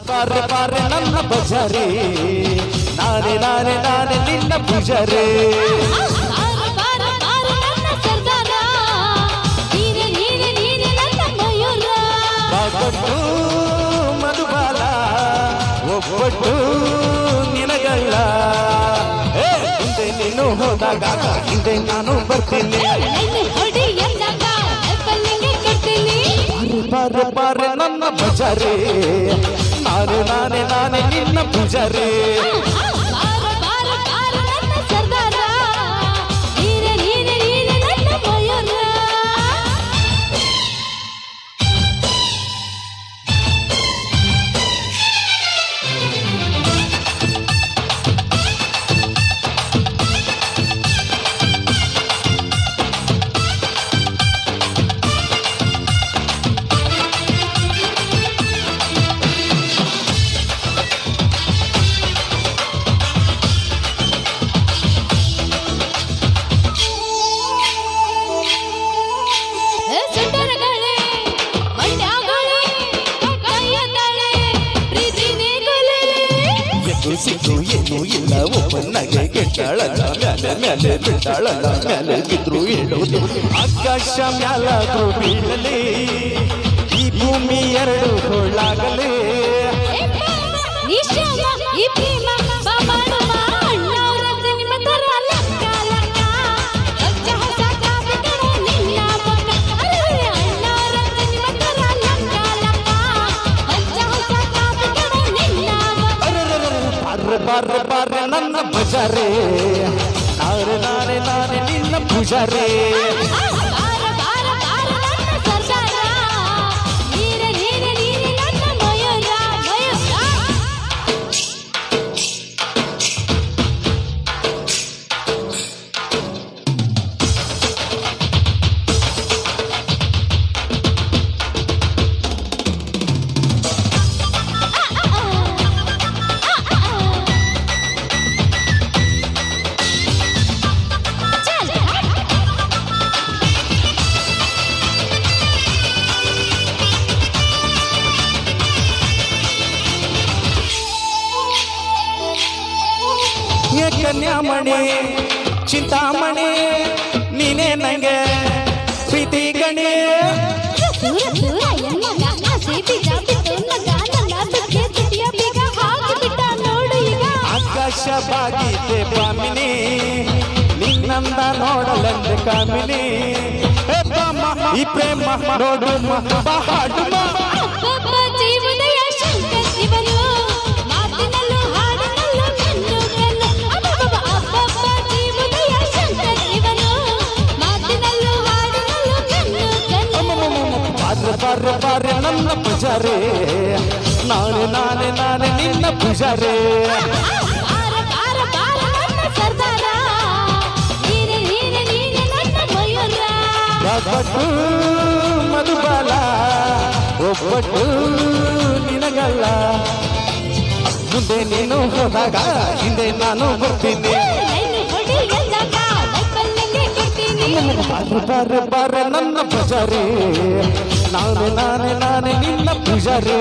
ಬಾರೆ ಬಾರೆ ನನ್ನ ಬಜಾರೆ ನಾನೇ ನಾನೇ ನಾನೇ ನಿನ್ನ ಪೂಜಾರೆ ಒಬ್ಬಟ್ಟು ಮಧುಬಾಲ ಒಬ್ಬಟ್ಟು ನಿನಗಲ್ಲ ಹಿಂದೆ ನೀನು ಹೋದಾಗ ಹಿಂದೆ ನಾನು ಬರ್ತೀನಿ ಬಾರೆ ಬಾರೆ ನನ್ನ ಬಜಾರೆ ನಾನೇ ನಾನೇ ನಾನೇ ನಿನ್ನ ಪೂಜಾರೆ ಸಿಕ್ಕು ಏನು ಇಲ್ಲ ಒಬ್ಬನಾಗೆ ಕೆಟ್ಟಾಳಲ್ಲ ಮ್ಯಾಲೆ ಮ್ಯಾಲೆ ಬಿಟ್ಟಾಳಲ್ಲ ಮ್ಯಾಲೆ ಬಿದ್ರು ಹೇಳೋದು ಆಕಾಶ ಮ್ಯಾಲಾದ್ರೂ ಬೀಳಲಿ ಈ ಭೂಮಿ ಎರಡು ಹೊಳ್ಳಾಗಲಿ ಬಾರೆ ಬಾರೆ ನನ್ನ ಬಜಾರೆ ನಾನೇ ನಾನೇ ನಾನೇ ನಿನ್ನ ಪೂಜಾರೆ ಕನ್ಯಾಮಣಿ ಚಿಂತಾಮಣಿ ನೀನೇ ನಂಗೆ ಪ್ರೀತಿ ಗಣಿ ಆಕಾಶ ಬಾಗಿದೆ ಬಾಮಿನಿ ನಿನ್ನಂದ ನೋಡಲೆಂದ ಕಾಮಿನಿ ಈ ಪ್ರೇಮ ನೋಡು ಹಾಡು ಬಾರೆ ಬಾರೆ ನನ್ನ ಪೂಜಾರೆ ನಾನೇ ನಾನೇ ನಾನೇ ನಿನ್ನ ಪೂಜಾರೆ ಒಬ್ಬಟ್ಟು ಮಧುಬಾಲ ಒಬ್ಬಟ್ಟು ನಿನಗಲ್ಲ ಮುಂದೆ ನೀನು ಹೋದಾಗ ಹಿಂದೆ ನಾನು ಬರ್ತೀನಿ ಬಾರೆ ಬಾರೆ ಬಾರೆ ನನ್ನ ಪೂಜಾರೆ ನಾನೇ ನಾನೇ ನಾನೇ ನಿನ್ನ ಪೂಜಾರೆ